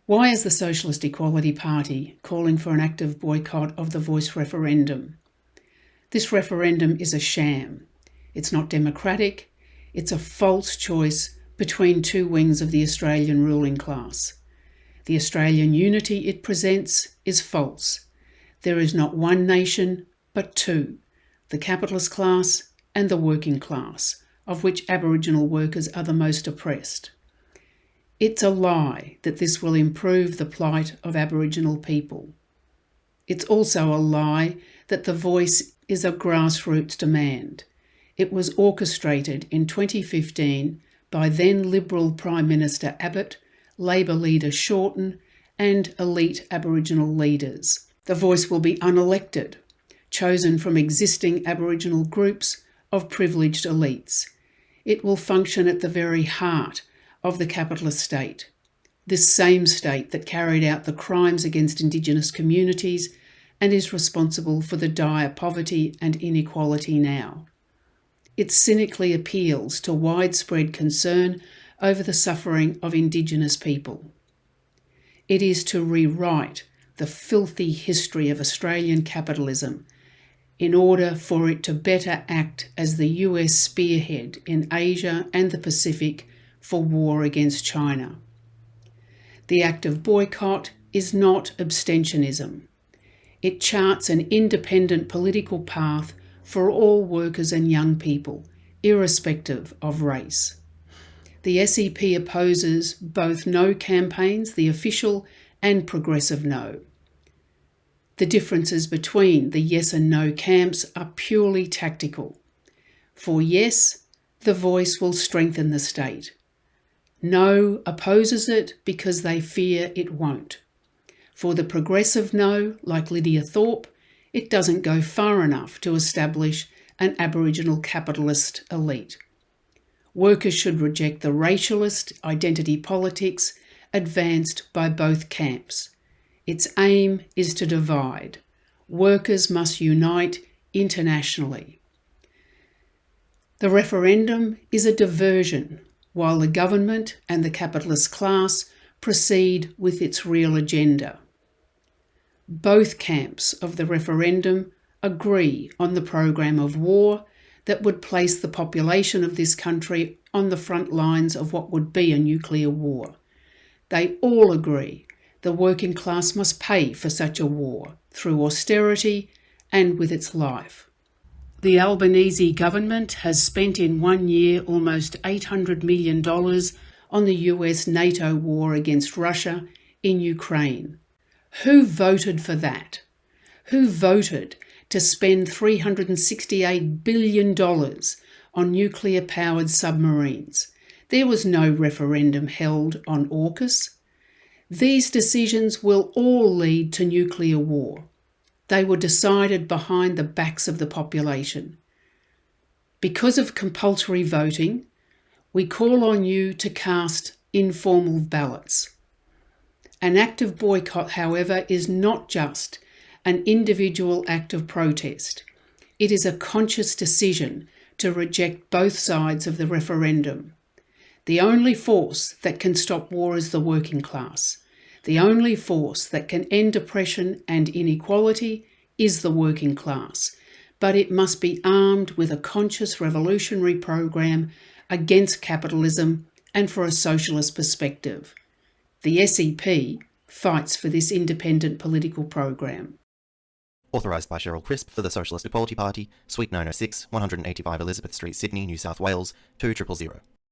Why is the Socialist Equality Party calling for an active boycott of the Voice referendum? This referendum is a sham. It's not democratic. It's a false choice between two wings of the Australian ruling class. The Australian unity it presents is false. There is not one nation, but two, the capitalist class and the working class, of which Aboriginal workers are the most oppressed. It's a lie that this will improve the plight of Aboriginal people. It's also a lie that the Voice is a grassroots demand. It was orchestrated in 2015 by then Liberal Prime Minister Abbott, Labor leader Shorten, and elite Aboriginal leaders. The Voice will be unelected, chosen from existing Aboriginal groups of privileged elites. It will function at the very heart of the capitalist state, this same state that carried out the crimes against Indigenous communities and is responsible for the dire poverty and inequality now. It cynically appeals to widespread concern over the suffering of Indigenous people. It is to rewrite the filthy history of Australian capitalism in order for it to better act as the US spearhead in Asia and the Pacific for war against China. The act of boycott is not abstentionism. It charts an independent political path for all workers and young people, irrespective of race. The SEP opposes both no campaigns, the official and progressive no. The differences between the yes and no camps are purely tactical. For yes, the Voice will strengthen the state. No opposes it because they fear it won't. For the progressive no, like Lydia Thorpe, it doesn't go far enough to establish an Aboriginal capitalist elite. Workers should reject the racialist identity politics advanced by both camps. Its aim is to divide. Workers must unite internationally. The referendum is a diversion, while the government and the capitalist class proceed with its real agenda. Both camps of the referendum agree on the program of war that would place the population of this country on the front lines of what would be a nuclear war. They all agree the working class must pay for such a war through austerity and with its life. The Albanese government has spent in 1 year almost $800 million on the US-NATO war against Russia in Ukraine. Who voted for that? Who voted to spend $368 billion on nuclear-powered submarines? There was no referendum held on AUKUS. These decisions will all lead to nuclear war. They were decided behind the backs of the population. Because of compulsory voting, we call on you to cast informal ballots. An act of boycott, however, is not just an individual act of protest. It is a conscious decision to reject both sides of the referendum. The only force that can stop war is the working class. The only force that can end oppression and inequality is the working class, but it must be armed with a conscious revolutionary program against capitalism and for a socialist perspective. The SEP fights for this independent political program. Authorised by Cheryl Crisp for the Socialist Equality Party, Suite 906, 185 Elizabeth Street, Sydney, New South Wales, 2000.